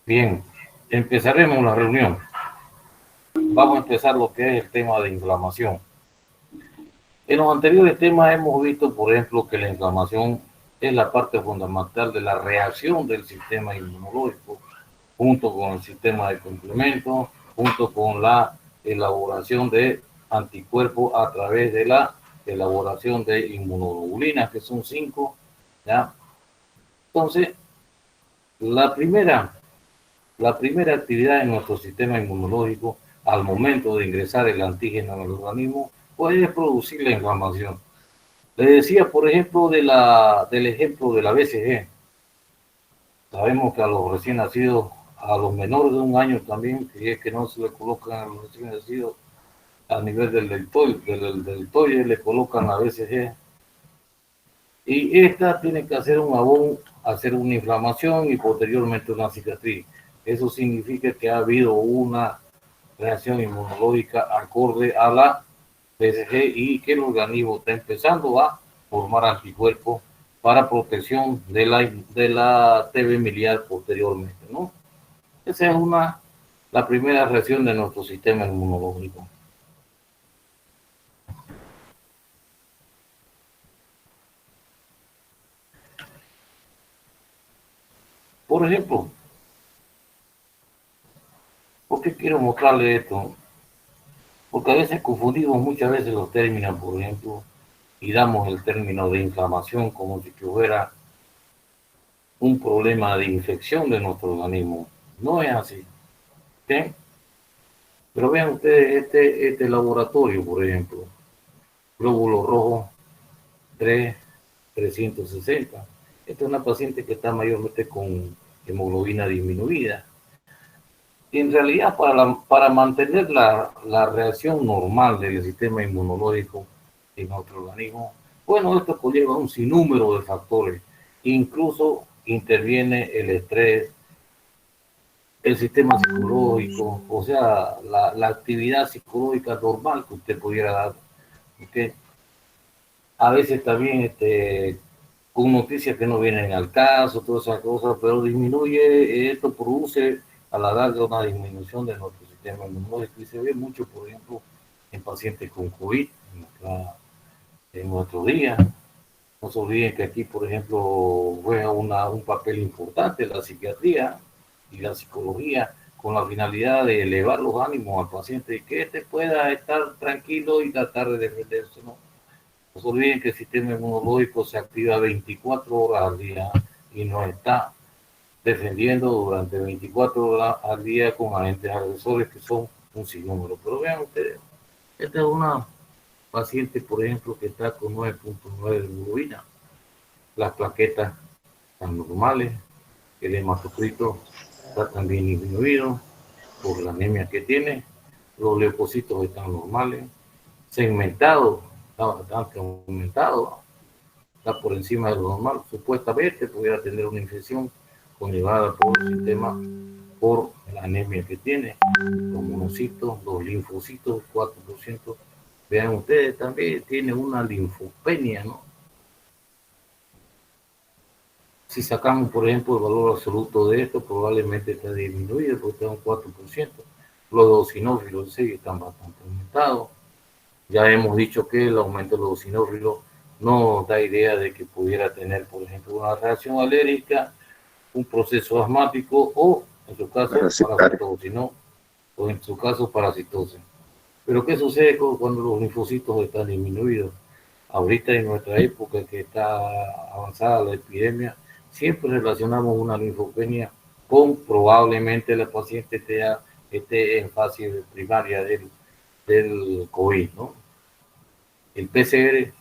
Bien, empezaremos la reunión. Vamos a empezar lo que es el tema de inflamación. En los anteriores temas hemos visto, por ejemplo, que la inflamación es la parte fundamental de la reacción del sistema inmunológico, junto con el sistema de complemento, junto con la elaboración de anticuerpos a través de la elaboración de inmunoglobulinas, que son 5, ¿ya? Entonces, la primera actividad en nuestro sistema inmunológico al momento de ingresar el antígeno en el organismo puede producir la inflamación. Le decía, por ejemplo, del ejemplo de la BCG. Sabemos que a los recién nacidos, a los menores de 1 año también, si es que no se le colocan a los recién nacidos a nivel del deltoide, le colocan la BCG. Y esta tiene que hacer un abón, hacer una inflamación y posteriormente una cicatriz. Eso significa que ha habido una reacción inmunológica acorde a la BCG y que el organismo está empezando a formar anticuerpos para protección de la TB miliar posteriormente, ¿no? Esa es la primera reacción de nuestro sistema inmunológico. Por ejemplo, ¿por qué quiero mostrarle esto? Porque a veces confundimos muchas veces los términos, por ejemplo, y damos el término de inflamación como si fuera un problema de infección de nuestro organismo. No es así. ¿Sí? Pero vean ustedes este laboratorio, por ejemplo, glóbulo rojo 360. Esta es una paciente que está mayormente con hemoglobina disminuida. Y en realidad, para mantener la reacción normal del sistema inmunológico en nuestro organismo, bueno, esto conlleva un sinnúmero de factores. Incluso interviene el estrés, el sistema psicológico, o sea, la actividad psicológica normal que usted pudiera dar. ¿Okay? A veces también con noticias que no vienen al caso, todas esas cosas, pero disminuye, esto produce a la larga una disminución de nuestro sistema inmunológico y se ve mucho, por ejemplo, en pacientes con COVID en nuestro día. No se olviden que aquí, por ejemplo, juega un papel importante la psiquiatría y la psicología con la finalidad de elevar los ánimos al paciente y que éste pueda estar tranquilo y tratar de defenderse, ¿no? No se olviden que el sistema inmunológico se activa 24 horas al día y nos está defendiendo durante 24 horas al día con agentes agresores que son un sinnúmero. Pero vean ustedes, esta es una paciente, por ejemplo, que está con 9.9 de hemoglobina. Las plaquetas están normales, el hematocrito está también disminuido por la anemia que tiene, los leucocitos están normales, segmentado, está bastante aumentado, está por encima de lo normal. Supuestamente pudiera tener una infección conllevada por el sistema, por la anemia que tiene, los monocitos, los linfocitos, 4%. Vean ustedes, también tiene una linfopenia, ¿no? Si sacamos, por ejemplo, el valor absoluto de esto, probablemente está disminuido porque está un 4%. Los eosinófilos sí están bastante aumentados. Ya hemos dicho que el aumento de los eosinófilos no da idea de que pudiera tener, por ejemplo, una reacción alérgica, un proceso asmático o, en su caso, parasitosis, ¿no? O en su caso, parasitosis. Pero ¿qué sucede cuando los linfocitos están disminuidos? Ahorita en nuestra época que está avanzada la epidemia, siempre relacionamos una linfopenia con probablemente la paciente esté en fase primaria del COVID, ¿no? El PCR,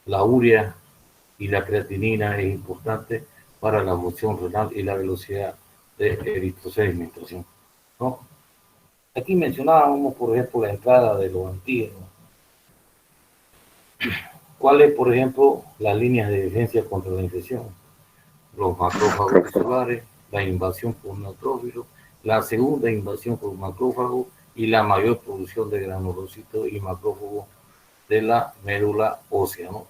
la urea y la creatinina es importante para la función renal y la velocidad de eritrosedimentación, ¿no? Aquí mencionábamos, por ejemplo, la entrada de los antígenos. ¿Cuáles, por ejemplo, las líneas de defensa contra la infección? Los macrófagos tisulares, la invasión por neutrófilos, la segunda invasión por macrófagos y la mayor producción de granulocitos y macrófagos de la médula ósea, ¿no?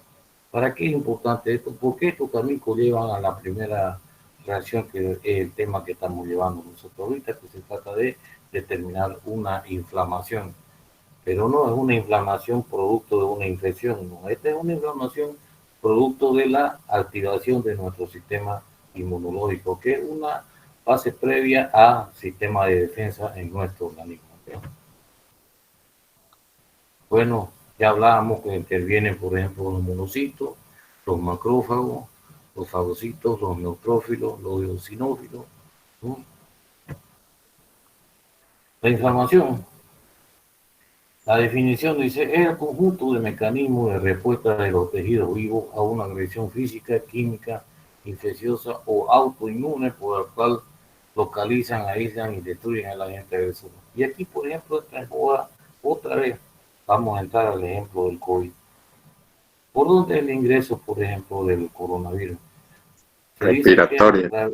¿Para qué es importante esto? Porque esto también conlleva a la primera reacción que es el tema que estamos llevando nosotros ahorita, que se trata de determinar una inflamación. Pero no es una inflamación producto de una infección, no. Esta es una inflamación producto de la activación de nuestro sistema inmunológico, que es una fase previa a sistema de defensa en nuestro organismo. Bueno, ya hablábamos que intervienen, por ejemplo, los monocitos, los macrófagos, los fagocitos, los neutrófilos, los eosinófilos, ¿no? La inflamación, la definición dice, es el conjunto de mecanismos de respuesta de los tejidos vivos a una agresión física, química, infecciosa o autoinmune por el cual localizan, aíslan y destruyen el agente agresor. Y aquí, por ejemplo, otra vez vamos a entrar al ejemplo del COVID. ¿Por dónde es el ingreso, por ejemplo, del coronavirus? Se dice que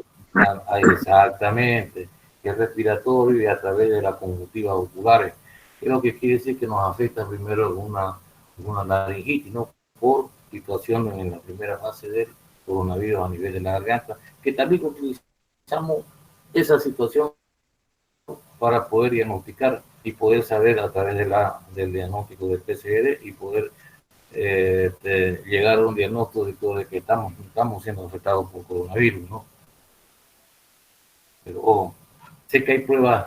exactamente, que es respiratorio y a través de las conjuntivas oculares. Es lo que quiere decir que nos afecta primero una laringitis, ¿no? Por situaciones en la primera fase del coronavirus a nivel de la garganta, que también utilizamos esa situación para poder diagnosticar y poder saber a través del diagnóstico del PCR y poder llegar a un diagnóstico de que estamos siendo afectados por coronavirus, ¿no? Pero sé que hay pruebas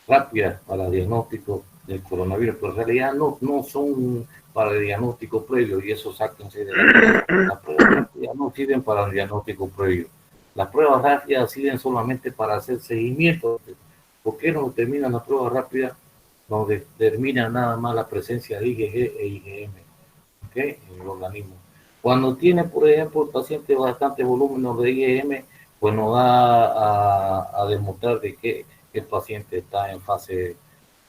rápidas para el diagnóstico del coronavirus, pero en realidad no son para el diagnóstico previo, y eso sáquense de la prueba. Las pruebas rápidas no sirven para el diagnóstico previo. Las pruebas rápidas sirven solamente para hacer seguimiento. ¿Por qué no determinan las pruebas rápidas? No determinan nada más la presencia de IgG e IgM, ¿okay? En el organismo. Cuando tiene, por ejemplo, el paciente bastante volumen de IgM, pues nos va a demostrar de que el paciente está en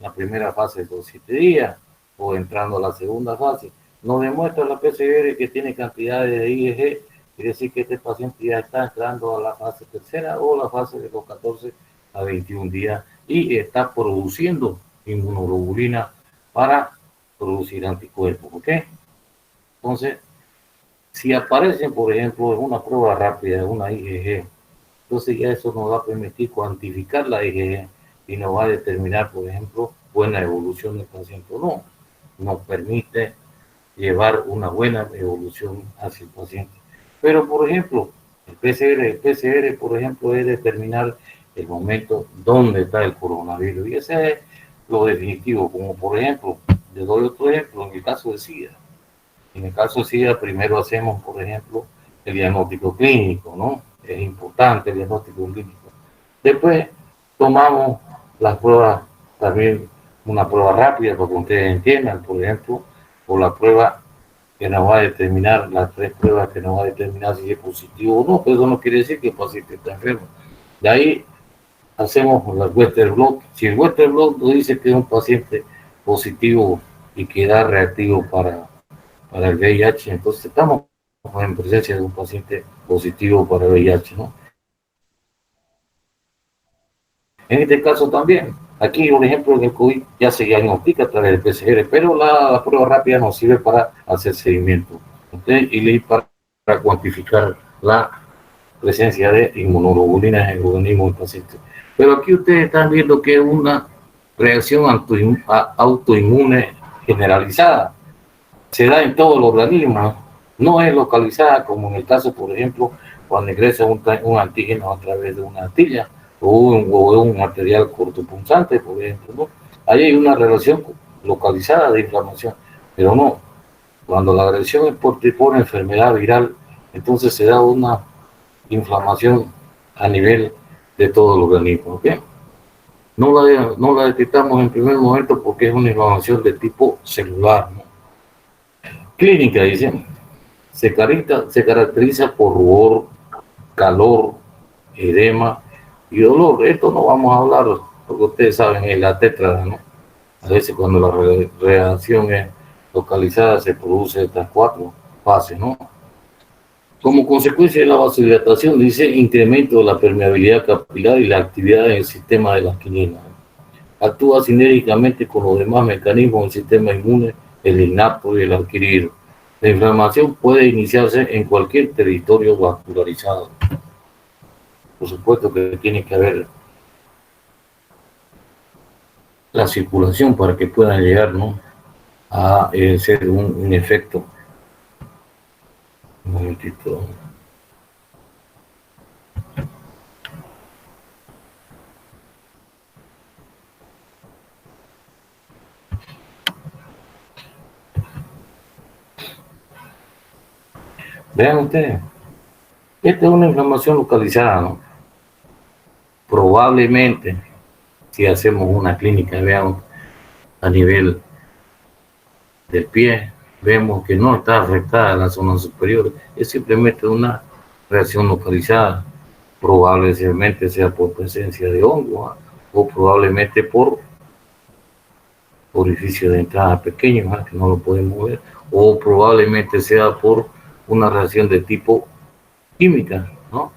la primera fase de los 7 días o entrando a la segunda fase. Nos demuestra la PCR que tiene cantidades de IgG, quiere decir que este paciente ya está entrando a la fase tercera o la fase de los 14 a 21 días y está produciendo inmunoglobulina para producir anticuerpos, ¿ok? Entonces, si aparecen, por ejemplo, en una prueba rápida, una IgG, entonces ya eso nos va a permitir cuantificar la IgG y nos va a determinar, por ejemplo, buena evolución del paciente o no. Nos permite llevar una buena evolución hacia el paciente. Pero, por ejemplo, el PCR, por ejemplo, es determinar el momento donde está el coronavirus. Y ese es lo definitivo, como por ejemplo, le doy otro ejemplo, en el caso de SIDA. En el caso de SIDA, primero hacemos, por ejemplo, el diagnóstico clínico, ¿no? Es importante el diagnóstico clínico. Después tomamos las pruebas, también una prueba rápida para que ustedes entiendan, por ejemplo, o la prueba que nos va a determinar, las 3 pruebas que nos va a determinar si es positivo o no, pero eso no quiere decir que el paciente está enfermo. De ahí hacemos la Western blot. Si el Western blot nos dice que es un paciente positivo y que da reactivo para el VIH, entonces estamos en presencia de un paciente positivo para el VIH, ¿no? En este caso también, aquí por ejemplo en el COVID ya se diagnostica a través del PCR, pero la prueba rápida nos sirve para hacer seguimiento, ¿okay? Y para cuantificar la presencia de inmunoglobulinas en el organismo del paciente. Pero aquí ustedes están viendo que es una reacción autoinmune generalizada. Se da en todo el organismo, no es localizada como en el caso, por ejemplo, cuando ingresa un antígeno a través de una astilla o un material cortopunzante, por ejemplo, ¿no? Ahí hay una relación localizada de inflamación, pero no, cuando la agresión es por tipo de enfermedad viral, entonces se da una inflamación a nivel de todo el organismo, ¿ok? No la detectamos en primer momento porque es una inflamación de tipo celular, ¿no? Clínica, dicen, se caracteriza por rubor, calor, edema y dolor. Esto no vamos a hablar, porque ustedes saben, es la tétrada, ¿no? A veces cuando la reacción es localizada se produce estas 4 fases, ¿no? Como consecuencia de la vasodilatación, dice incremento de la permeabilidad capilar y la actividad en el sistema de las quininas. Actúa sinérgicamente con los demás mecanismos del sistema inmune, el innato y el adquirido. La inflamación puede iniciarse en cualquier territorio vascularizado. Por supuesto que tiene que haber la circulación para que puedan llegar, ¿no?, a ser un efecto. Un momentito. Vean ustedes, esta es una inflamación localizada, ¿no? Probablemente, si hacemos una clínica, vean, a nivel del pie, vemos que no está afectada la zona superior, es simplemente una reacción localizada. Probablemente sea por presencia de hongo, ¿eh?, o probablemente por orificio de entrada pequeño, ¿eh?, que no lo podemos ver, o probablemente sea por una reacción de tipo química, ¿no?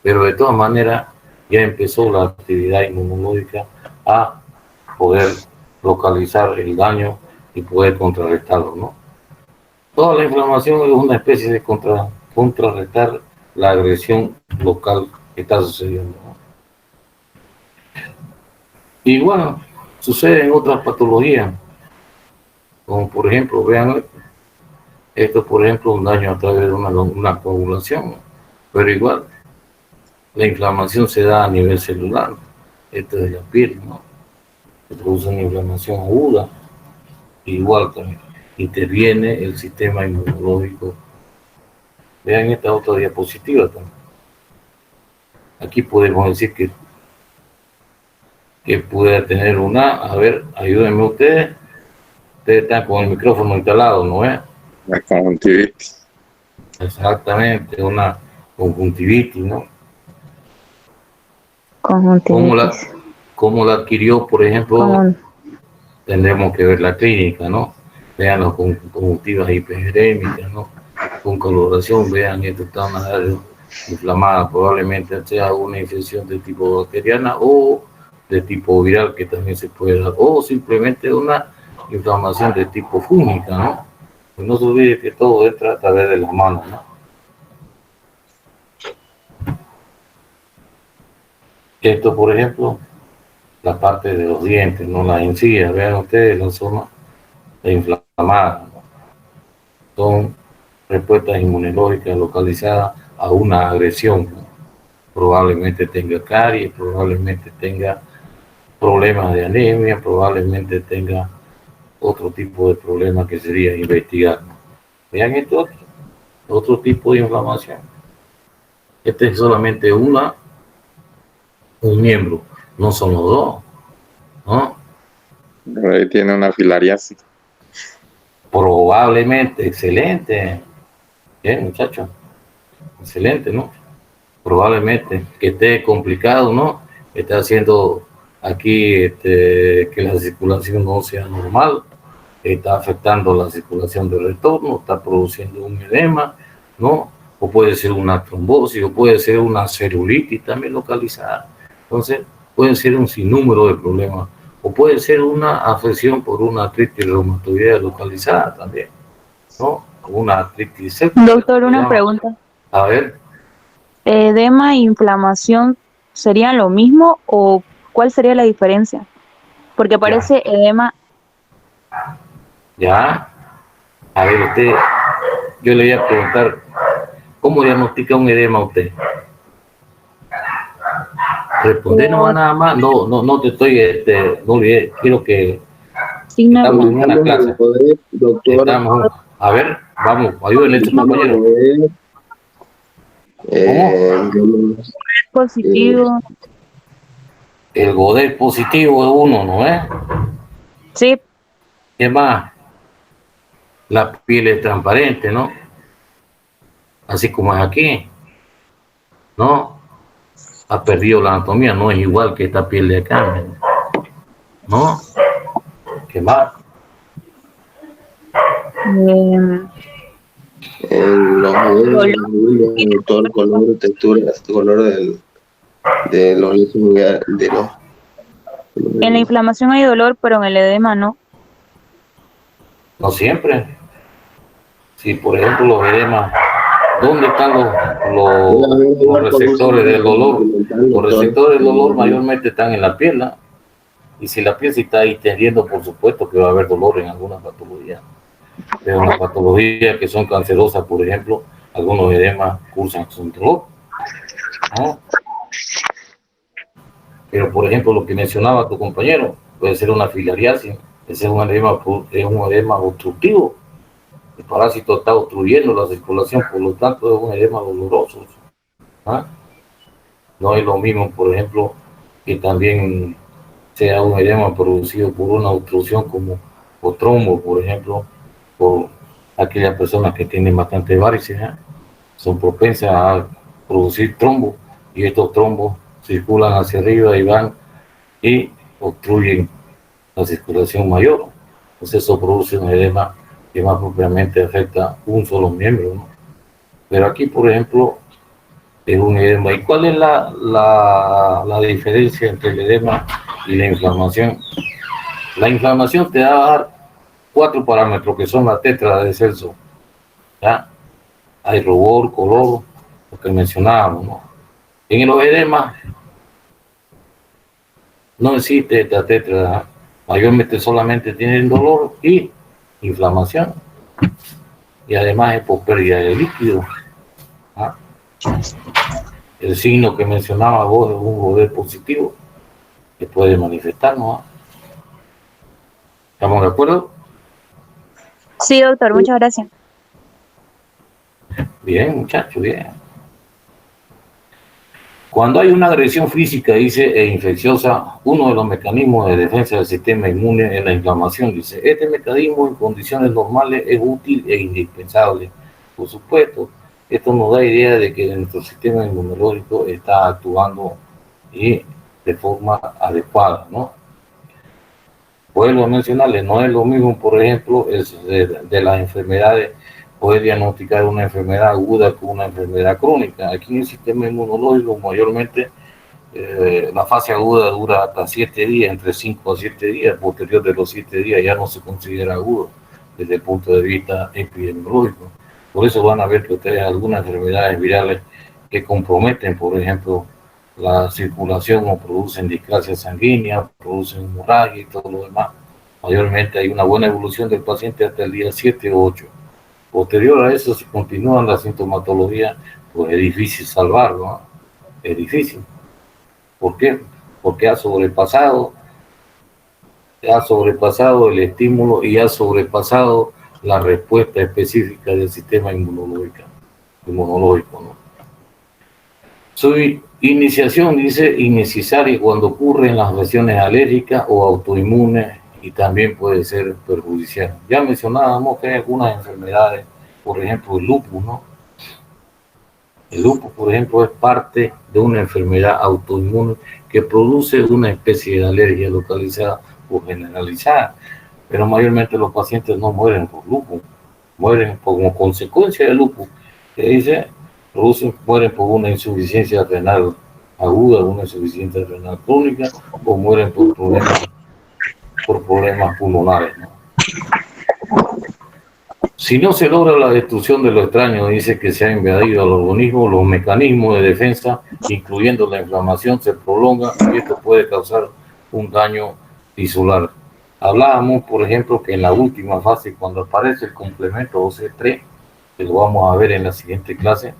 Pero de todas maneras ya empezó la actividad inmunológica a poder localizar el daño y poder contrarrestarlo, ¿no? Toda la inflamación es una especie de contrarrestar la agresión local que está sucediendo, ¿no? Y bueno, sucede en otras patologías, como por ejemplo, vean, esto por ejemplo, un daño a través de una coagulación, ¿no? Pero igual, la inflamación se da a nivel celular, esto es la piel, ¿no? Se produce una inflamación aguda, igual también interviene el sistema inmunológico. Vean esta otra diapositiva también. Aquí podemos decir que puede tener una, a ver, ayúdenme ustedes están con el micrófono instalado, ¿no es? La conjuntivitis. Exactamente, una conjuntivitis, ¿no? Conjuntivitis. ¿Cómo la adquirió, por ejemplo? Tendremos que ver la clínica, ¿no? Vean las conjuntivas hipergrémicas, ¿no? Con coloración, vean, esto está una área inflamada, probablemente sea una infección de tipo bacteriana o de tipo viral que también se puede dar, o simplemente una inflamación de tipo fúngica, ¿no? Pues no se olvide que todo entra a través de las manos, ¿no? Esto, por ejemplo, la parte de los dientes, ¿no? Las encías, vean ustedes la zona inflamada, ¿no? Son respuestas inmunológicas localizadas a una agresión, ¿no? Probablemente tenga caries, probablemente tenga problemas de anemia, probablemente tenga otro tipo de problema que sería investigar, ¿no? Vean esto, otro tipo de inflamación. Este es solamente un miembro, no son los dos, ¿no? Tiene una filariasis. Probablemente, excelente. Bien, muchachos, excelente, ¿no? Probablemente que esté complicado, ¿no? Está haciendo aquí que la circulación no sea normal, está afectando la circulación de retorno, está produciendo un edema, ¿no? O puede ser una trombosis, o puede ser una celulitis también localizada. Entonces, pueden ser un sinnúmero de problemas, o puede ser una afección por una artritis reumatoidea localizada también, ¿no? Una artritis séptica. Doctor, una pregunta. A ver. ¿Edema e inflamación serían lo mismo o cuál sería la diferencia? Porque parece edema. Ya. A ver, usted, yo le voy a preguntar, ¿cómo diagnostica un edema a usted? Responder no nada más, no te estoy, no olvidé, quiero que estamos en una clase. Estamos, a ver, vamos, ayúdenle a tu compañero. ¿Cómo? Positivo. El Godet positivo es uno, ¿no es? Sí. ¿Qué más? La piel es transparente, ¿no? Así como es aquí, ¿no? Ha perdido la anatomía, no es igual que esta piel de acá, ¿no? ¿Qué más? Todo el color, textura, color de los en la inflamación hay dolor, pero en el edema no. No siempre. Si por ejemplo los edemas ¿Dónde están los receptores del dolor? Los receptores del dolor mayormente están en la piel, ¿no? Y si la piel se está ahí tendiendo, por supuesto que va a haber dolor en algunas patologías. Pero en las patologías que son cancerosas, por ejemplo, algunos edemas cursan sin dolor, ¿no? Pero, por ejemplo, lo que mencionaba tu compañero, puede ser una filariasis, ese es un edema obstructivo. El parásito está obstruyendo la circulación, por lo tanto es un edema doloroso. ¿Ah? No es lo mismo, por ejemplo, que también sea un edema producido por una obstrucción como o trombo, por ejemplo, por aquellas personas que tienen bastante varices, ¿eh? Son propensas a producir trombos y estos trombos circulan hacia arriba y van y obstruyen la circulación mayor. Entonces eso produce un edema que más propiamente afecta un solo miembro, ¿no? Pero aquí, por ejemplo, es un edema. ¿Y cuál es la diferencia entre el edema y la inflamación? La inflamación te va a dar 4 parámetros que son la tetra de Celso, ¿ya? Hay rubor, color, lo que mencionábamos, ¿no? En los edemas no existe esta tetra, ¿eh? Mayormente solamente tienen dolor y inflamación. Y además es por pérdida de líquido. ¿Ah? El signo que mencionaba vos es un poder positivo que puede manifestar, ¿no? ¿Estamos de acuerdo? Sí, doctor, muchas gracias. Bien, muchachos, bien. Cuando hay una agresión física, dice, e infecciosa, uno de los mecanismos de defensa del sistema inmune es la inflamación, dice. Este mecanismo en condiciones normales es útil e indispensable. Por supuesto, esto nos da idea de que nuestro sistema inmunológico está actuando y de forma adecuada, ¿no? Vuelvo a mencionarles, no es lo mismo, por ejemplo, de las enfermedades, poder diagnosticar una enfermedad aguda con una enfermedad crónica. Aquí en el sistema inmunológico mayormente la fase aguda dura hasta 7 días, entre 5 a 7 días, posterior de los 7 días ya no se considera agudo desde el punto de vista epidemiológico. Por eso van a ver que ustedes algunas enfermedades virales que comprometen, por ejemplo, la circulación o producen displasia sanguínea, producen hemorragia y todo lo demás. Mayormente hay una buena evolución del paciente hasta el día 7 o 8. Posterior a eso, si continúan la sintomatología, pues es difícil salvarlo, ¿no? Es difícil. ¿Por qué? Porque ha sobrepasado el estímulo y ha sobrepasado la respuesta específica del sistema inmunológico, ¿no? Su iniciación, dice, innecesaria cuando ocurren las reacciones alérgicas o autoinmunes y también puede ser perjudicial. Ya mencionábamos que hay algunas enfermedades, por ejemplo el lupus, ¿no? El lupus, por ejemplo, es parte de una enfermedad autoinmune que produce una especie de alergia localizada o generalizada, pero mayormente los pacientes no mueren por lupus, mueren como consecuencia del lupus, que dice, mueren por una insuficiencia renal aguda, una insuficiencia renal crónica, o mueren por problemas pulmonares, ¿no? Si no se logra la destrucción de lo extraño, dice que se ha invadido al organismo, los mecanismos de defensa, incluyendo la inflamación, se prolongan y esto puede causar un daño tisular. Hablábamos, por ejemplo, que en la última fase, cuando aparece el complemento OC3, que lo vamos a ver en la siguiente clase,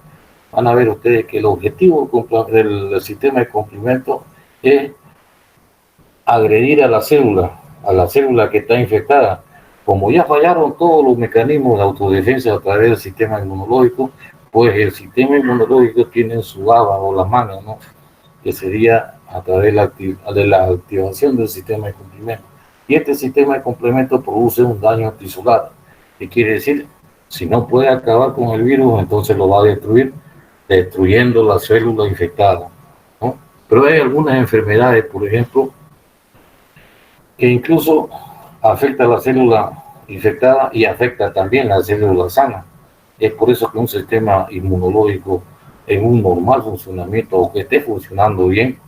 van a ver ustedes que el objetivo del sistema de complemento es agredir a la célula que está infectada. Como ya fallaron todos los mecanismos de autodefensa a través del sistema inmunológico, pues el sistema inmunológico tiene su aba o la mano, ¿no? Que sería a través de la activación del sistema de complemento. Y este sistema de complemento produce un daño tisular. ¿Qué quiere decir? Si no puede acabar con el virus, entonces lo va a destruir, destruyendo la célula infectada, ¿no? Pero hay algunas enfermedades, por ejemplo, que incluso afecta a la célula infectada y afecta también a la célula sana. Es por eso que un sistema inmunológico en un normal funcionamiento o que esté funcionando bien,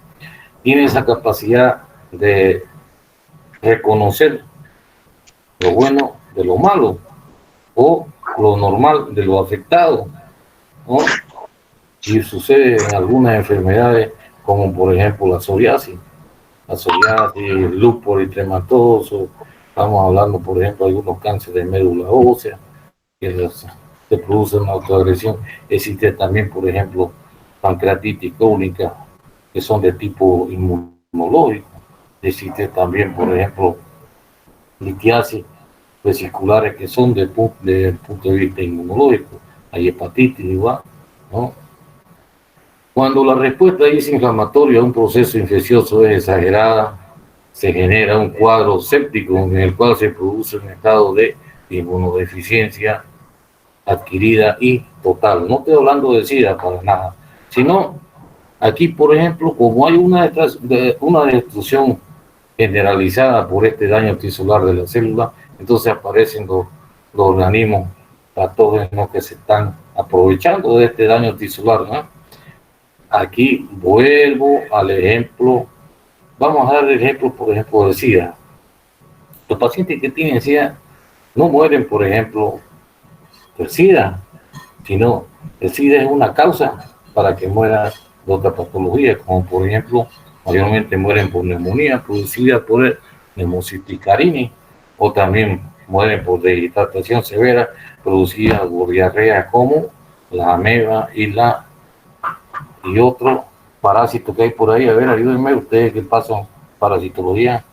tiene esa capacidad de reconocer lo bueno de lo malo o lo normal de lo afectado. ¿no? Y sucede en algunas enfermedades, como por ejemplo la psoriasis, el lupus eritematoso. Estamos hablando, por ejemplo, de algunos cánceres de médula ósea, que se produce una autoagresión. Existe también, por ejemplo, pancreatitis crónica, que son de tipo inmunológico. Existe también, por ejemplo, litiasis vesiculares que son desde el punto de vista inmunológico. Hay hepatitis igual, ¿no? Cuando la respuesta es inflamatoria a un proceso infeccioso es exagerada, se genera un cuadro séptico en el cual se produce un estado de inmunodeficiencia adquirida y total. No estoy hablando de SIDA para nada, sino aquí, por ejemplo, como hay una destrucción generalizada por este daño tisular de la célula, entonces aparecen los organismos patógenos que se están aprovechando de este daño tisular, ¿no? Aquí vuelvo al ejemplo, vamos a dar el ejemplo, por ejemplo, de SIDA. Los pacientes que tienen SIDA no mueren, por ejemplo, del SIDA, sino el SIDA es una causa para que mueran de otra patología, como por ejemplo, mayormente mueren por neumonía producida por el Nemociticarini, o también mueren por deshidratación severa producida por diarrea, como la ameba y otro parásito que hay por ahí. A ver, ayúdenme ustedes que pasan parasitología.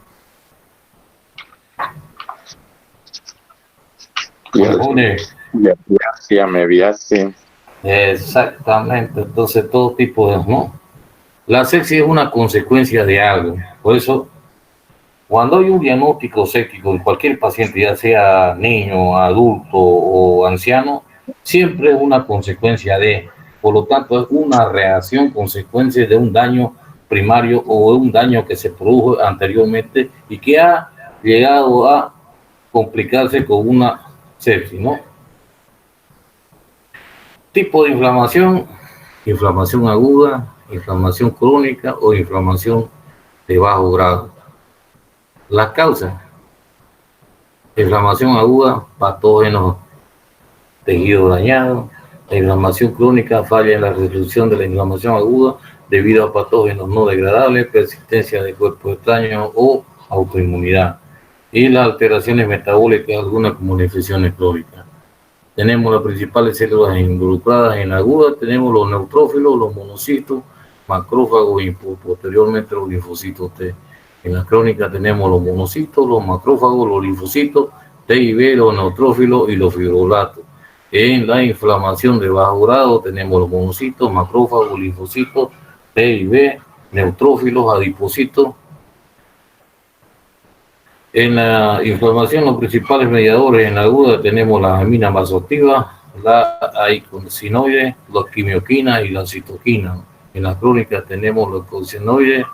Amebiasis. Exactamente, entonces todo tipo de, ¿no? La sepsis es una consecuencia de algo, por eso cuando hay un diagnóstico séptico en cualquier paciente, ya sea niño, adulto o anciano, siempre es una consecuencia de, por lo tanto es una reacción, consecuencia de un daño primario o de un daño que se produjo anteriormente y que ha llegado a complicarse con una sepsis, ¿no? Tipo de inflamación: inflamación aguda, inflamación crónica o inflamación de bajo grado. Las causas: inflamación aguda, patógenos, tejido dañado. La inflamación crónica, falla en la resolución de la inflamación aguda debido a patógenos no degradables, persistencia de cuerpos extraños o autoinmunidad. Y las alteraciones metabólicas, algunas como las infecciones crónicas. Tenemos las principales células involucradas en la aguda, tenemos los neutrófilos, los monocitos, macrófagos y posteriormente los linfocitos T. En la crónica tenemos los monocitos, los macrófagos, los linfocitos T y B, los neutrófilos y los fibroblastos. En la inflamación de bajo grado tenemos los monocitos, macrófagos, linfocitos T y B, neutrófilos, adipocitos. En la inflamación, los principales mediadores en la aguda tenemos las aminas vasoactivas, la eicosinoide, las quimioquinas y la citoquina. En la crónica tenemos los eicosinoides,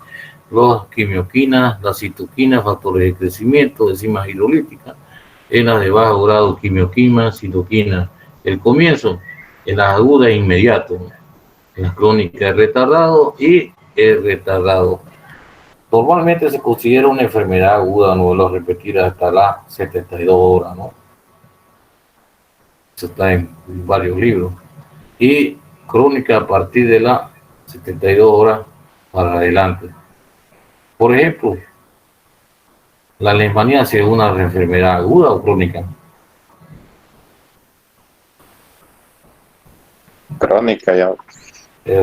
las quimioquinas, las citoquinas, factores de crecimiento, enzimas hidrolíticas. En las de bajo grado, quimioquinas, citoquinas. El comienzo en las agudas es inmediato, en las crónicas es retardado y es retardado. Normalmente se considera una enfermedad aguda, no vuelvo a repetir, hasta las 72 horas, ¿no? Eso está en varios libros. Y crónica a partir de las 72 horas para adelante. Por ejemplo, la leishmaniasis es una enfermedad aguda o crónica. Crónica ya.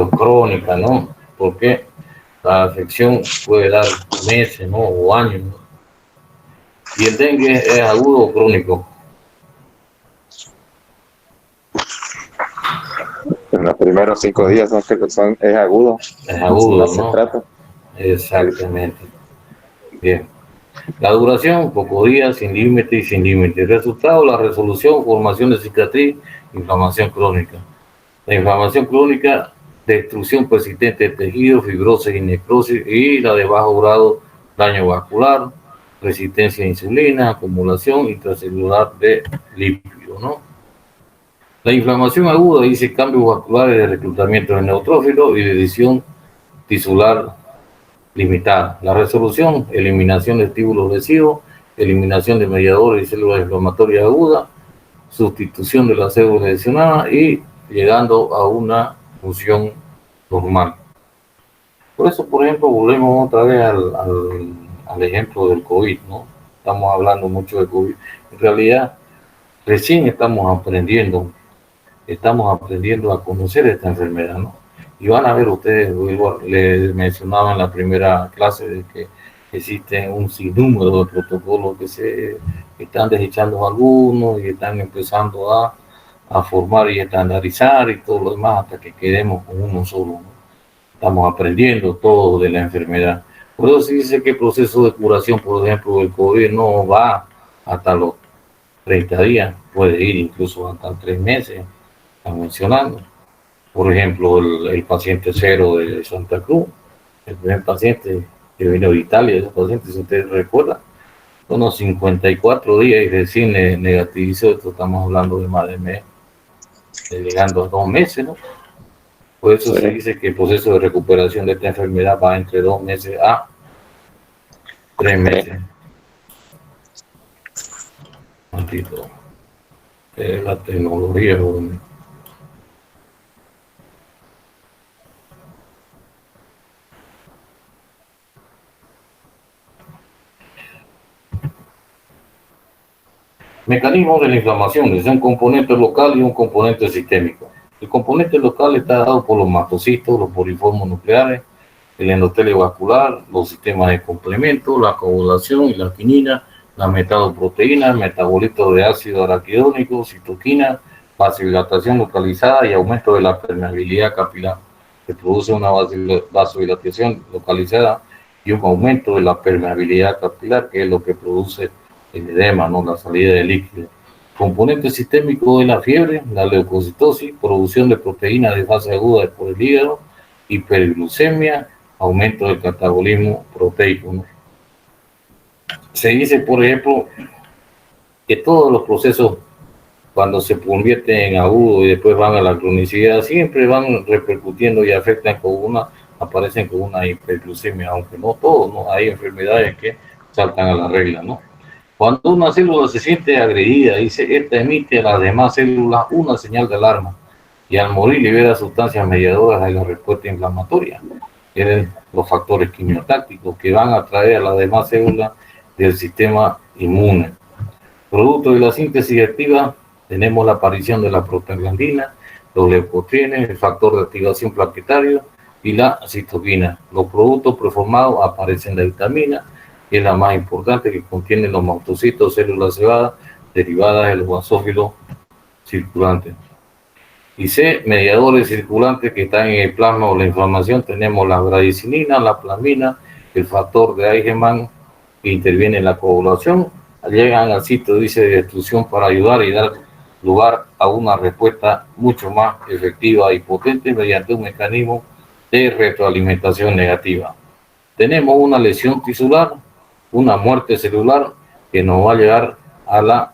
Crónica, ¿no? Porque la afección puede dar meses, ¿no? O años, ¿no? ¿Y el dengue es agudo o crónico? En los primeros 5 días es agudo. Es agudo, no ¿no? Se trata. Exactamente. Bien. La duración: pocos días, sin límite y sin límite. Resultado: la resolución, formación de cicatriz, inflamación crónica. La inflamación crónica: destrucción persistente de tejido, fibrosis y necrosis, y la de bajo grado, daño vascular, resistencia a insulina, acumulación intracelular de lípidos, ¿no? La inflamación aguda dice cambios vasculares de reclutamiento de neutrófilos y de edición tisular limitada. La resolución: eliminación de estímulos lesivos, eliminación de mediadores y células inflamatorias agudas, sustitución de las células lesionadas y llegando a una función normal. Por eso, por ejemplo, volvemos otra vez al ejemplo del COVID, ¿no? Estamos hablando mucho de COVID. En realidad, recién estamos aprendiendo a conocer esta enfermedad, ¿no? Y van a ver ustedes, les mencionaba en la primera clase de que existen un sinnúmero de protocolos que se están desechando algunos y están empezando a formar y estandarizar y todo lo demás hasta que quedemos con uno solo, ¿no? Estamos aprendiendo todo de la enfermedad. Por eso se dice que el proceso de curación, por ejemplo, del COVID no va hasta los 30 días, puede ir incluso hasta 3 meses, están mencionando. Por ejemplo, el paciente cero de Santa Cruz, el primer paciente que vino de Italia, ese paciente, si ustedes recuerdan, unos 54 días y recién negativizó, esto estamos hablando de más de mes, llegando a 2 meses, ¿no? Por eso se dice que el proceso de recuperación de esta enfermedad va entre 2 meses a 3 meses. Maldito. La tecnología, ¿no? Mecanismos de la inflamación, es un componente local y un componente sistémico. El componente local está dado por los mastocitos, los poliformos nucleares, el endotelio vascular, los sistemas de complemento, la coagulación y la quinina, la metaloproteína, metabolito de ácido araquidónico, citoquina, vasodilatación localizada y aumento de la permeabilidad capilar. Se produce una vasodilatación localizada y un aumento de la permeabilidad capilar, que es lo que produce el edema, ¿no? La salida de líquido. Componente sistémico de la fiebre, la leucocitosis, producción de proteínas de fase aguda por el hígado, hiperglucemia, aumento del catabolismo proteico, ¿no? Se dice, por ejemplo, que todos los procesos, cuando se convierten en agudo y después van a la cronicidad, siempre van repercutiendo y afectan aparecen con una hiperglucemia, aunque no todos, ¿no? Hay enfermedades que saltan a la regla, ¿no? Cuando una célula se siente agredida, esta emite a las demás células una señal de alarma y al morir libera sustancias mediadoras de la respuesta inflamatoria. Tienen los factores quimiotácticos que van a atraer a las demás células del sistema inmune. Producto de la síntesis activa, tenemos la aparición de la prostaglandina, los leucotrienes, el factor de activación plaquetario y la citoquina. Los productos preformados aparecen la vitamina, que es la más importante, que contiene los mastocitos, células cebadas, derivadas de los basófilos circulantes. Y C, mediadores circulantes que están en el plasma o la inflamación, tenemos la bradicinina, la plasmina, el factor de Eichmann, que interviene en la coagulación, llegan al sitio, dice, de destrucción para ayudar y dar lugar a una respuesta mucho más efectiva y potente mediante un mecanismo de retroalimentación negativa. Tenemos una lesión tisular, una muerte celular que nos va a llevar a la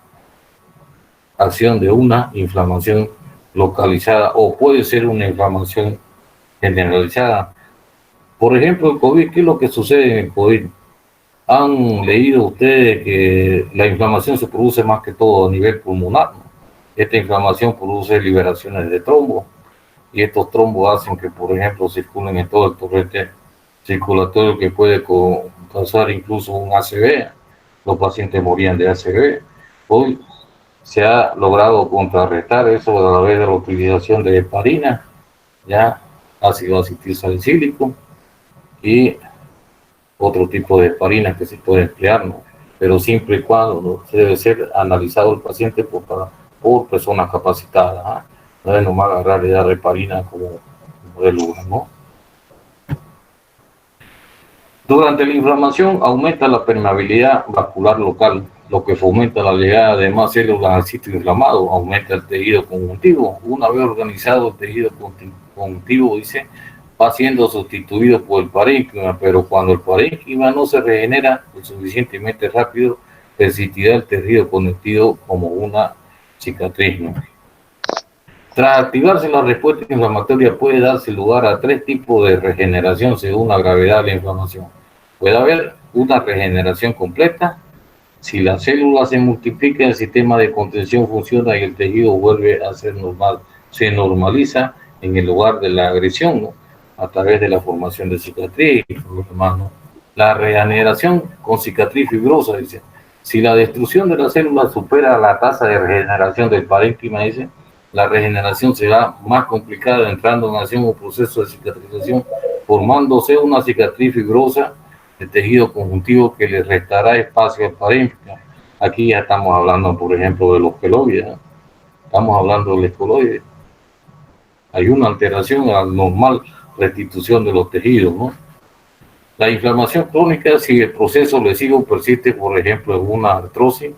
acción de una inflamación localizada o puede ser una inflamación generalizada. Por ejemplo, el COVID, ¿qué es lo que sucede en el COVID? Han leído ustedes que la inflamación se produce más que todo a nivel pulmonar, ¿no? Esta inflamación produce liberaciones de trombos y estos trombos hacen que, por ejemplo, circulen en todo el torrente circulatorio que puede causar incluso un ACV. Los pacientes morían de ACV. Hoy se ha logrado contrarrestar eso a través de la utilización de heparina, ya ácido acetilsalicílico y otro tipo de heparina que se puede emplear, ¿no? Pero siempre y cuando debe ser analizado el paciente por personas capacitadas, ¿eh? No es nomás agarrar y dar heparina como modelo, ¿no? Durante la inflamación aumenta la permeabilidad vascular local, lo que fomenta la llegada de más células al sitio inflamado, aumenta el tejido conjuntivo. Una vez organizado el tejido conjuntivo, dice, va siendo sustituido por el parénquima, pero cuando el parénquima no se regenera lo suficientemente rápido, persistirá el tejido conectivo como una cicatriz, ¿no? Tras activarse la respuesta inflamatoria puede darse lugar a 3 tipos de regeneración según la gravedad de la inflamación. Puede haber una regeneración completa. Si las células se multiplican, el sistema de contención funciona y el tejido vuelve a ser normal. se normaliza en el lugar de la agresión, ¿no? A través de la formación de cicatriz y por lo demás, ¿no? La regeneración con cicatriz fibrosa, dice. Si la destrucción de las células supera la tasa de regeneración del parénquima, dice, la regeneración será más complicada, entrando en acción un proceso de cicatrización, formándose una cicatriz fibrosa de tejido conjuntivo que le restará espacio al parénquima. Aquí ya estamos hablando, por ejemplo, de los queloides, ¿no? Estamos hablando del escoloide. Hay una alteración a la normal restitución de los tejidos, ¿no? La inflamación crónica, si el proceso lesivo persiste, por ejemplo, en una artrosis,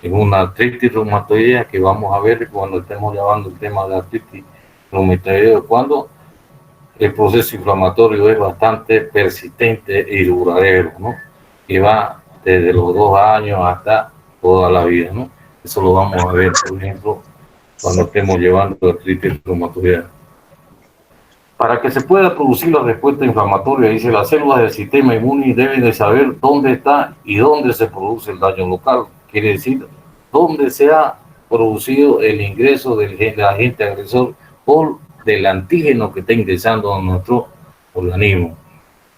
en una artritis reumatoidea, que vamos a ver cuando estemos llevando el tema de artritis reumatoidea, cuando el proceso inflamatorio es bastante persistente y duradero, ¿no? Que va desde los 2 años hasta toda la vida, ¿no? Eso lo vamos a ver, por ejemplo, cuando estemos llevando artritis reumatoidea. Para que se pueda producir la respuesta inflamatoria, dice, las células del sistema inmune deben de saber dónde está y dónde se produce el daño local. Quiere decir, dónde se ha producido el ingreso del agente agresor o del antígeno que está ingresando a nuestro organismo.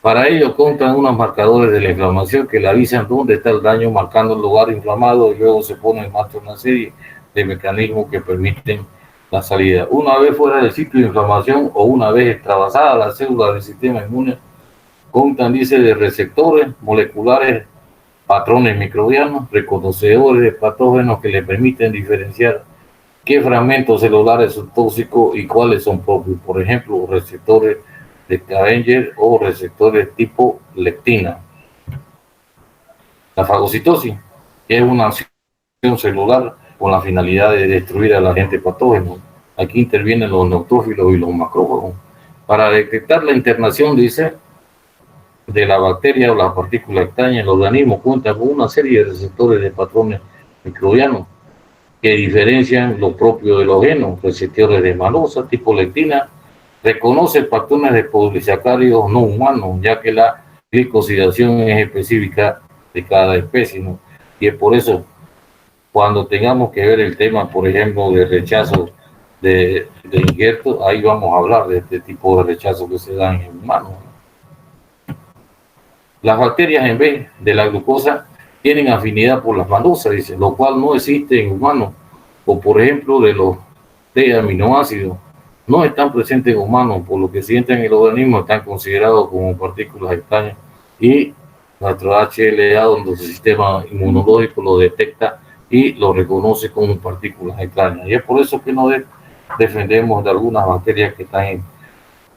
Para ello contan unos marcadores de la inflamación que le avisan dónde está el daño, marcando el lugar inflamado, y luego se pone en marcha una serie de mecanismos que permiten la salida. Una vez fuera del sitio de inflamación o una vez extravasadas las células del sistema inmune, contan, dice, de receptores moleculares, patrones microbianos, reconocedores de patógenos que le permiten diferenciar qué fragmentos celulares son tóxicos y cuáles son propios. Por ejemplo, receptores de Scavenger o receptores tipo lectina. La fagocitosis es una acción celular con la finalidad de destruir al agente patógeno. Aquí intervienen los neutrófilos y los macrófagos. Para detectar la internación, dice, de la bacteria o la partícula extraña, el organismo cuenta con una serie de receptores de patrones microbianos que diferencian lo propio de los genos. Receptores de malosa tipo lectina reconoce patrones de polisacáridos no humanos, ya que la glicosidación es específica de cada especie, ¿no? Y es por eso, cuando tengamos que ver el tema, por ejemplo, de rechazo de injertos, ahí vamos a hablar de este tipo de rechazo que se dan en humanos, ¿no? Las bacterias, en vez de la glucosa, tienen afinidad por las malosas, dice, lo cual no existe en humanos. O, por ejemplo, de los aminoácidos, no están presentes en humanos, por lo que si entran en el organismo están considerados como partículas extrañas, y nuestro HLA, donde el sistema inmunológico lo detecta y lo reconoce como partículas extrañas. Y es por eso que nos defendemos de algunas bacterias que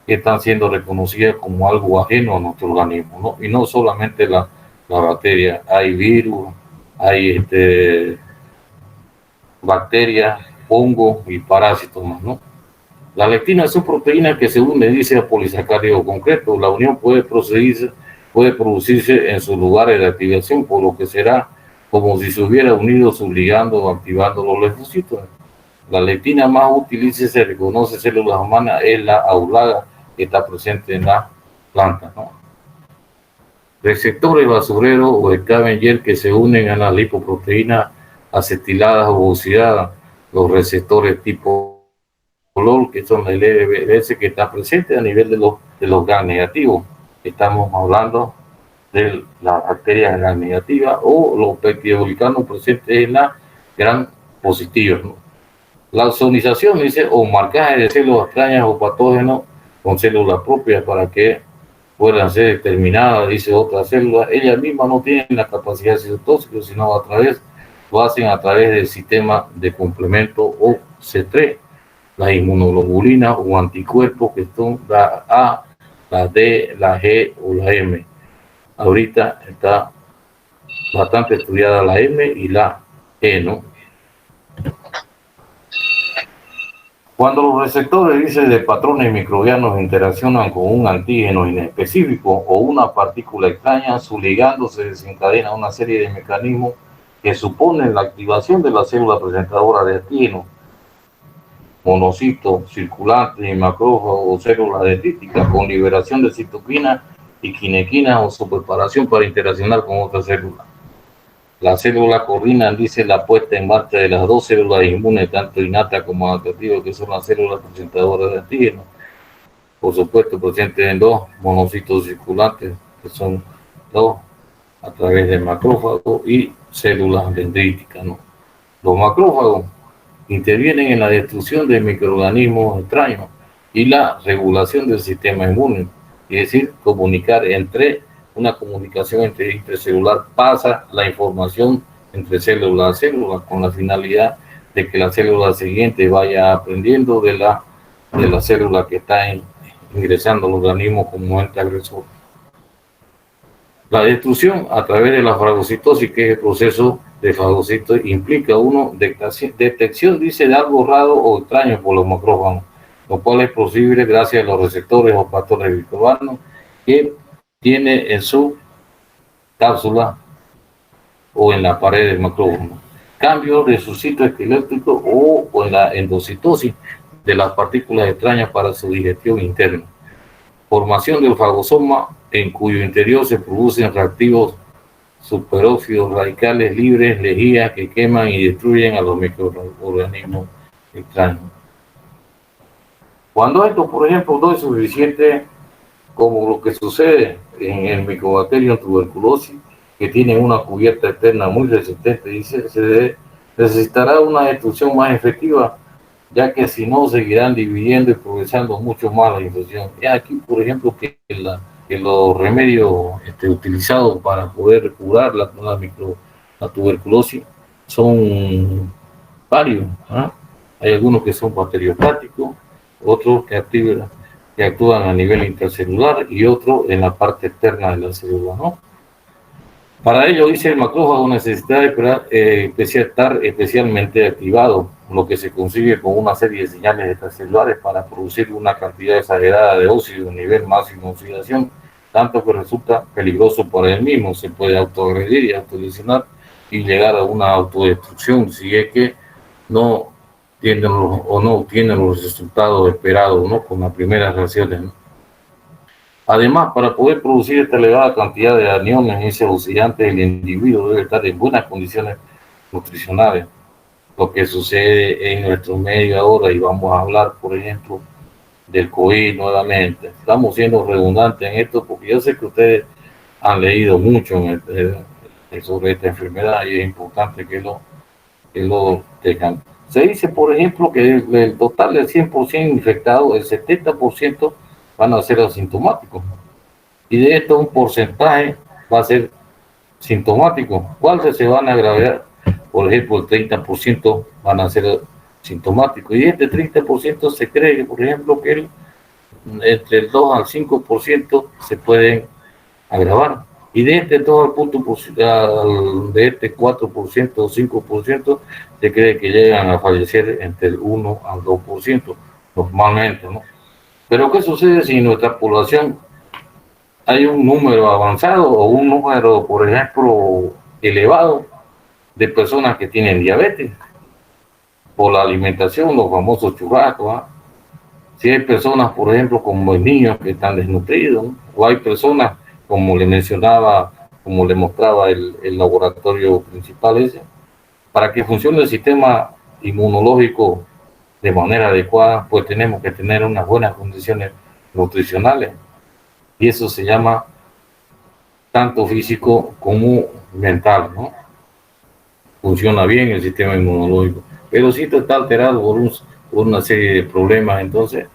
están siendo reconocidas como algo ajeno a nuestro organismo, ¿no? Y no solamente la bacteria, hay virus, hay bacterias, hongos y parásitos más, ¿no? La lectina es una proteína que, según le dice a polisacárido concreto, la unión puede producirse en sus lugares de activación, por lo que será como si se hubiera unido subligando o activando los linfocitos. La lectina más útil, se reconoce células humanas, es la aulaga, que está presente en la planta, ¿no? Receptores basureros o Scavenger que se unen a las lipoproteínas acetiladas o oxidadas, los receptores tipo LOL, que son el LBS, que está presente a nivel de los GAN negativos. Estamos hablando de las bacterias GAN negativas o los peptidoglicanos presentes en la GAN positiva, ¿no? La ozonización, dice, o marcaje de células extrañas o patógenos con células propias para que puedan ser determinadas, dice, otras células. Ellas mismas no tienen la capacidad de citotóxico, sino lo hacen a través del sistema de complemento o C3, las inmunoglobulinas o anticuerpos que son la A, la D, la G o la M. Ahorita está bastante estudiada la M y la E, ¿no? Cuando los receptores, dice, de patrones microbianos interaccionan con un antígeno inespecífico o una partícula extraña, su ligando se desencadena una serie de mecanismos que suponen la activación de la célula presentadora de antígeno, monocitos, circulantes y macrófagos o células dendríticas, con liberación de citoquinas y quinequinas o su preparación para interaccionar con otras células. Las células coordinan, dice, la puesta en marcha de las dos células inmunes, tanto innata como adaptativas, que son las células presentadoras de antígenos. Por supuesto, presentes en dos monocitos circulantes, que son dos, a través de macrófagos y células dendríticas, ¿no? Los macrófagos intervienen en la destrucción de microorganismos extraños y la regulación del sistema inmune, es decir, una comunicación intracelular, pasa la información entre célula a célula con la finalidad de que la célula siguiente vaya aprendiendo de la célula que está ingresando al organismo como ente agresor. La destrucción a través de la fagocitosis, que es el proceso de fagocitosis, implica detección, dice, de algo raro o extraño por los macrófagos, lo cual es posible gracias a los receptores o factores microbianos que tiene en su cápsula o en la pared del macrófago. Cambio de su sitio esquelético o en la endocitosis de las partículas extrañas para su digestión interna. Formación del fagosoma, en cuyo interior se producen reactivos superóxidos radicales libres, lejías, que queman y destruyen a los microorganismos extraños. Cuando esto, por ejemplo, no es suficiente, como lo que sucede en el Mycobacterium tuberculosis, que tienen una cubierta externa muy resistente, dice, se necesitará una destrucción más efectiva, ya que si no seguirán dividiendo y progresando mucho más la infección. Y aquí, por ejemplo, que los remedios utilizados para poder curar la tuberculosis son varios, ¿eh? Hay algunos que son bacteriopáticos, otros que actúan a nivel intracelular y otros en la parte externa de la célula, ¿no? Para ello, dice, el macrófago necesita estar especialmente activado, lo que se consigue con una serie de señales extracelulares para producir una cantidad exagerada de óxido a nivel máximo de oxidación, tanto que resulta peligroso para él mismo. Se puede autoagredir y autolesionar y llegar a una autodestrucción si es que no obtienen los resultados esperados, ¿no?, con las primeras reacciones, ¿no? Además, para poder producir esta elevada cantidad de aniones y ese oxidante, el individuo debe estar en buenas condiciones nutricionales. Lo que sucede en nuestro medio ahora, y vamos a hablar, por ejemplo, del COVID nuevamente. Estamos siendo redundantes en esto porque yo sé que ustedes han leído mucho sobre esta enfermedad y es importante que lo tengan. Se dice, por ejemplo, que del total del 100% infectados, el 70% van a ser asintomáticos. Y de esto un porcentaje va a ser sintomático. ¿Cuáles se van a agravar? Por ejemplo, el 30% van a ser sintomáticos. Y de este 30% se cree que, por ejemplo, que entre el 2 al 5% se pueden agravar. Y de este 4% o 5% se cree que llegan a fallecer entre el 1 al 2%, normalmente, ¿no? Pero ¿qué sucede si en nuestra población hay un número avanzado o un número, por ejemplo, elevado de personas que tienen diabetes por la alimentación, los famosos churrascos, ¿eh? Si hay personas, por ejemplo, como niños que están desnutridos, ¿no?, o hay personas, como le mencionaba, como le mostraba el laboratorio principal ese, para que funcione el sistema inmunológico de manera adecuada, pues tenemos que tener unas buenas condiciones nutricionales. Y eso se llama tanto físico como mental, ¿no? Funciona bien el sistema inmunológico. Pero si esto está alterado por una serie de problemas, entonces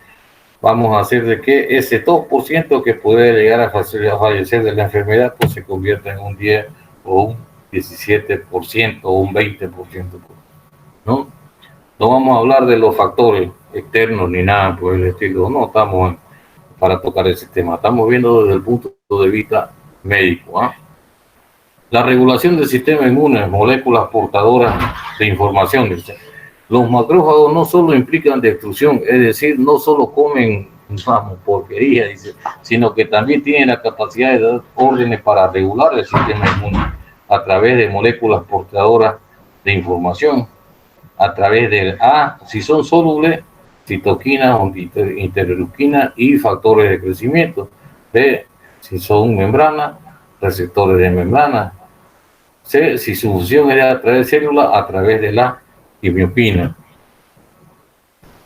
vamos a hacer de que ese 2% que puede llegar a fallecer de la enfermedad, pues se convierta en un 10 o un 17% o un 20%, ¿no? No vamos a hablar de los factores externos ni nada por el estilo, no estamos para tocar ese tema, estamos viendo desde el punto de vista médico, ¿eh? La regulación del sistema inmune, moléculas portadoras de información. Los macrófagos no solo implican destrucción, es decir, no solo comen, vamos, porquería, dice, sino que también tienen la capacidad de dar órdenes para regular el sistema inmune a través de moléculas portadoras de información, a través del si son solubles, citoquinas, interleuquinas y factores de crecimiento. B, si son membranas, receptores de membrana. si su función es de atraer células a través de la quimiopina.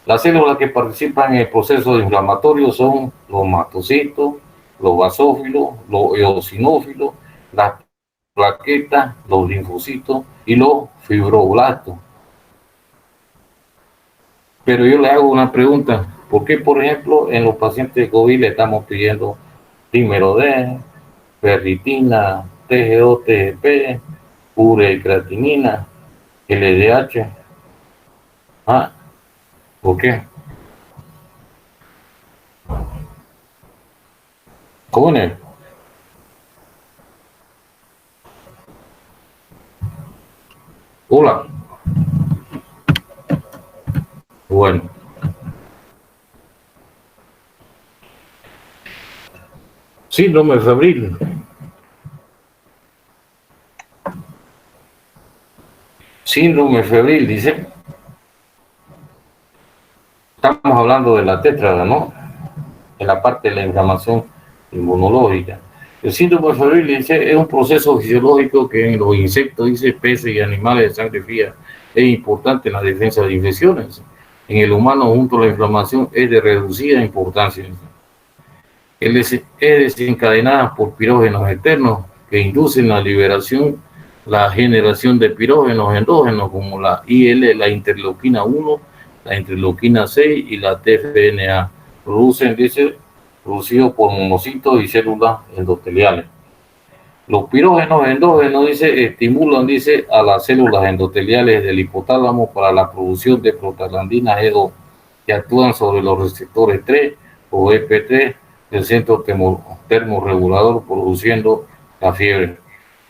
Las células que participan en el proceso inflamatorio son los mastocitos, los basófilos, los eosinófilos, las plaquetas, los linfocitos y los fibroblastos. Pero yo le hago una pregunta, ¿por qué, por ejemplo, en los pacientes de COVID le estamos pidiendo dímero D, ferritina, TGO, TGP, ureacreatinina, LDH? ¿Ah? ¿Por qué? Jóvenes. Hola. Bueno. Síndrome febril. Síndrome febril, dice. Estamos hablando de la tétrada, ¿no? En la parte de la inflamación inmunológica. El síndrome febril, dice, es un proceso fisiológico que en los insectos, dice, peces y animales de sangre fría es importante en la defensa de infecciones. En el humano, junto a la inflamación, es de reducida importancia. Es desencadenada por pirógenos externos que inducen la liberación, la generación de pirógenos endógenos como la IL, la interleuquina 1, la interleuquina 6 y la TFNA. Producen, dice, producido por monocitos y células endoteliales. Los pirógenos endógenos, dice, estimulan, dice, a las células endoteliales del hipotálamo para la producción de prostaglandina G2, que actúan sobre los receptores 3 o EP3 del centro termorregulador, produciendo la fiebre.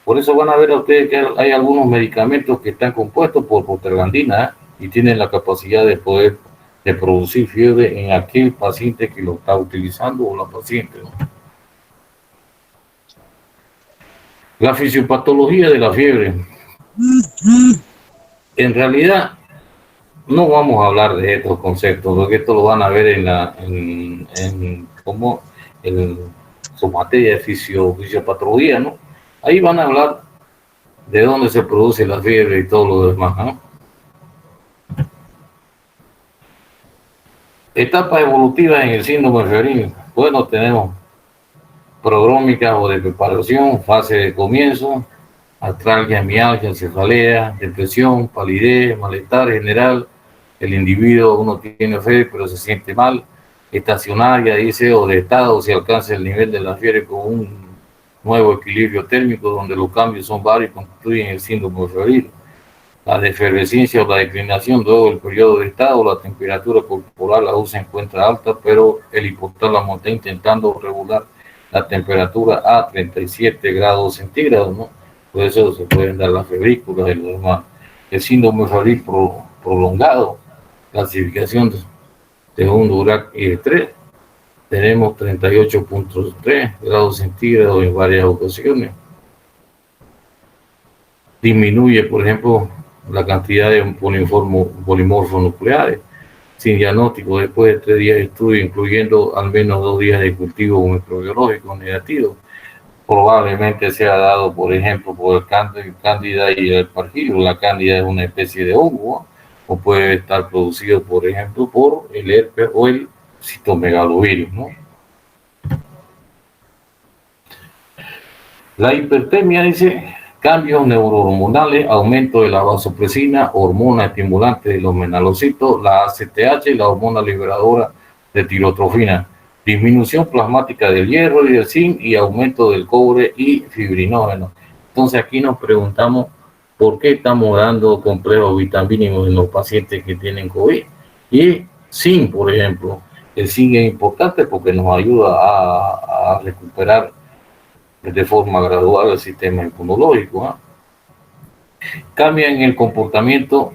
Por eso van a ver a ustedes que hay algunos medicamentos que están compuestos por prostaglandina y tienen la capacidad de poder de producir fiebre en aquel paciente que lo está utilizando o la paciente, ¿no? La fisiopatología de la fiebre. En realidad, no vamos a hablar de estos conceptos, porque esto lo van a ver en su materia de fisiopatología, ¿no? Ahí van a hablar de dónde se produce la fiebre y todo lo demás, ¿no? Etapas evolutivas en el síndrome febril. Bueno, tenemos prodrómica o de preparación, fase de comienzo, artralgia, mialgia, cefalea, depresión, palidez, malestar general. El individuo, uno tiene fiebre pero se siente mal. Estacionaria, dice, o de estado, se alcanza el nivel de la fiebre con un nuevo equilibrio térmico donde los cambios son varios y constituyen el síndrome febril. La defervescencia o la declinación luego del periodo de estado, la temperatura corporal aún se encuentra alta, pero el hipotálamo está intentando regular la temperatura a 37 grados centígrados, ¿no? Por eso se pueden dar las febrículas y lo demás. El síndrome febril prolongado, clasificación de un Durac y 3, tenemos 38.3 grados centígrados en varias ocasiones. Disminuye, por ejemplo, la cantidad de polimorfos nucleares, sin diagnóstico después de 3 días de estudio, incluyendo al menos 2 días de cultivo microbiológico negativo. Probablemente sea dado, por ejemplo, por el cándida y el pargilio. La cándida es una especie de hongo, o puede estar producido, por ejemplo, por el herpes o el citomegalovirus, ¿no? La hipertermia, dice, cambios neurohormonales, aumento de la vasopresina, hormona estimulante de los menalocitos, la ACTH y la hormona liberadora de tirotrofina, disminución plasmática del hierro y del zinc y aumento del cobre y fibrinógeno. Entonces aquí nos preguntamos por qué estamos dando complejos vitamínicos en los pacientes que tienen COVID. Y zinc, por ejemplo, el zinc es importante porque nos ayuda a recuperar de forma gradual el sistema inmunológico, ¿eh? Cambios en el comportamiento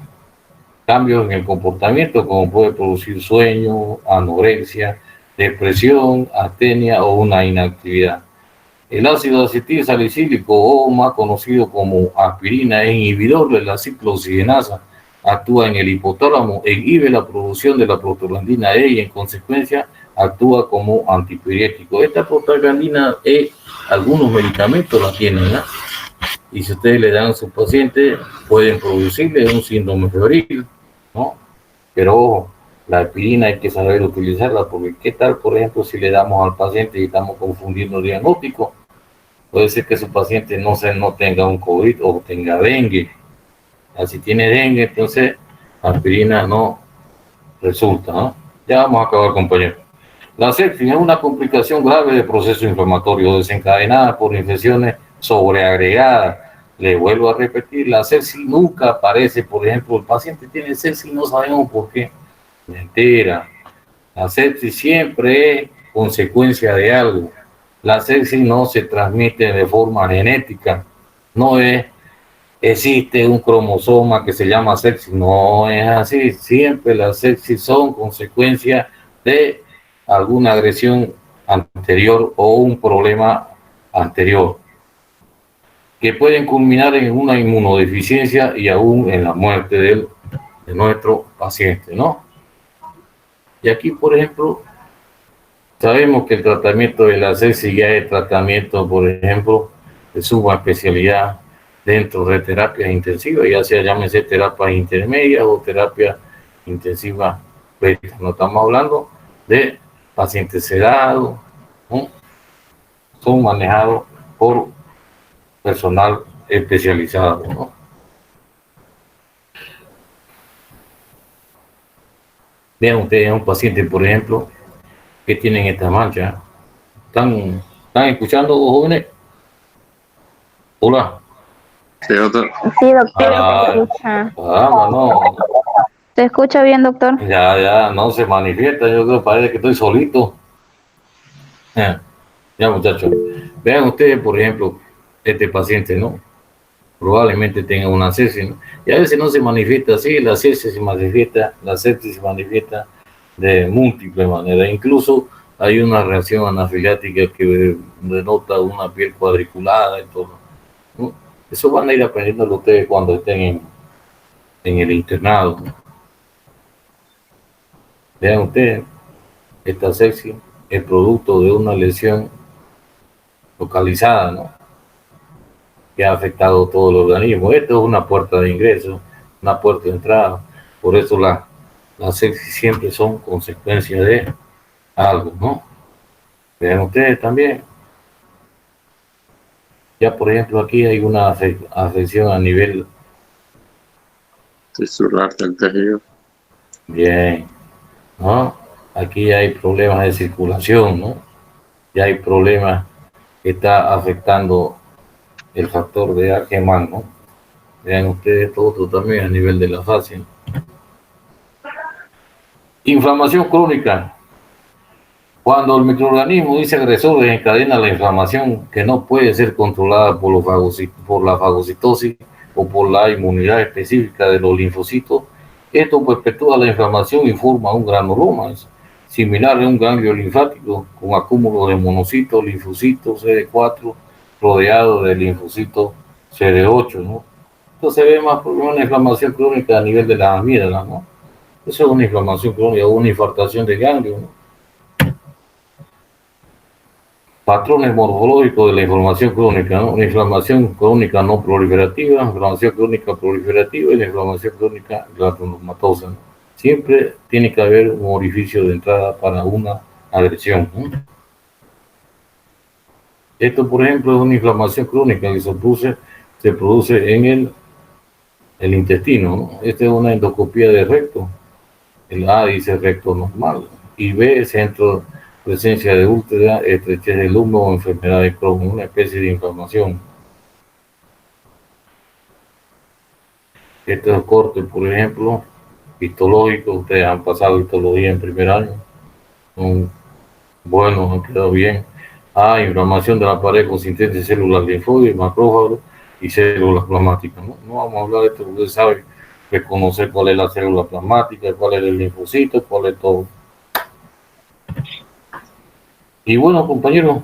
como puede producir sueño, anorexia, depresión, astenia o una inactividad. El ácido acetil salicílico, o más conocido como aspirina, es inhibidor de la ciclooxigenasa, actúa en el hipotálamo e inhibe la producción de la prostaglandina E y en consecuencia actúa como antipirético. Esta prostaglandina E, algunos medicamentos la tienen, ¿no? y si ustedes le dan a su paciente, pueden producirle un síndrome febril, ¿no? Pero ojo, la aspirina hay que saber utilizarla, porque qué tal, por ejemplo, si le damos al paciente y estamos confundiendo diagnóstico, puede ser que su paciente no tenga un COVID o tenga dengue. Si tiene dengue, entonces la aspirina no resulta, ¿no? Ya vamos a acabar, compañero. La sepsis es una complicación grave del proceso inflamatorio desencadenada por infecciones sobreagregadas. Le vuelvo a repetir, la sepsis nunca aparece, por ejemplo, el paciente tiene sepsis y no sabemos por qué. Mentira. La sepsis siempre es consecuencia de algo. La sepsis no se transmite de forma genética. No existe un cromosoma que se llama sepsis. No es así. Siempre las sepsis son consecuencia de alguna agresión anterior o un problema anterior, que pueden culminar en una inmunodeficiencia y aún en la muerte de nuestro paciente, ¿no? Y aquí, por ejemplo, sabemos que el tratamiento de la sepsis ya es tratamiento, por ejemplo, de suma especialidad dentro de terapias intensivas, ya sea llámese terapias intermedias o terapia intensiva beta. No estamos hablando de pacientes sedados, ¿no? Son manejados por personal especializado, ¿no? Vean ustedes a un paciente, por ejemplo, que tienen esta mancha. ¿Están escuchando, jóvenes? Hola. Sí, doctor. Sí, doctor, Ah, te escucha. no. ¿Te escucha bien, doctor? Ya, no se manifiesta. Yo creo, parece que estoy solito. Ya, muchachos. Vean ustedes, por ejemplo, este paciente, ¿no? Probablemente tenga una sepsis, ¿no? Y a veces no se manifiesta así, la sepsis se manifiesta de múltiples maneras. Incluso hay una reacción anafilática que denota una piel cuadriculada y todo, ¿no? Eso van a ir aprendiendo ustedes cuando estén en el internado, ¿no? Vean ustedes, esta sepsis es producto de una lesión localizada, ¿no? Que ha afectado todo el organismo. Esto es una puerta de ingreso, una puerta de entrada. Por eso las sepsis siempre son consecuencia de algo, ¿no? Vean ustedes también. Ya, por ejemplo, aquí hay una afección a nivel... Susurrarte el tejido. Bien, ¿no? Aquí hay problemas de circulación, ¿no? Ya hay problemas que está afectando el factor de Argeman, ¿no? Vean ustedes todo esto también a nivel de la fascia. Inflamación crónica. Cuando el microorganismo dice agresor desencadena la inflamación que no puede ser controlada por la fagocitosis o por la inmunidad específica de los linfocitos, esto perpetúa la inflamación y forma un granuloma, similar a un ganglio linfático con acúmulo de monocitos, linfocitos CD4 rodeado de linfocitos CD8, ¿no? Entonces se ve más una inflamación crónica a nivel de las amígdalas, ¿no? Eso es una inflamación crónica, una infartación de ganglio, ¿no? Patrones morfológicos de la inflamación crónica, ¿no? La inflamación crónica no proliferativa, la inflamación crónica proliferativa y la inflamación crónica granulomatosa, ¿no? Siempre tiene que haber un orificio de entrada para una agresión, ¿no? Esto, por ejemplo, es una inflamación crónica que se produce en el intestino, ¿no? Esta es una endoscopía de recto. El A dice recto normal y B centro presencia de úlcera, estrechez del humo o enfermedad de Crohn, una especie de inflamación. Estos cortes, por ejemplo, histológicos, ustedes han pasado histología en primer año, son buenos, han quedado bien. Inflamación de la pared consistente de células linfoides, macrófagos y células plasmáticas. No vamos a hablar de esto, porque ustedes saben reconocer cuál es la célula plasmática, cuál es el linfocito, cuál es todo. Y bueno, compañeros,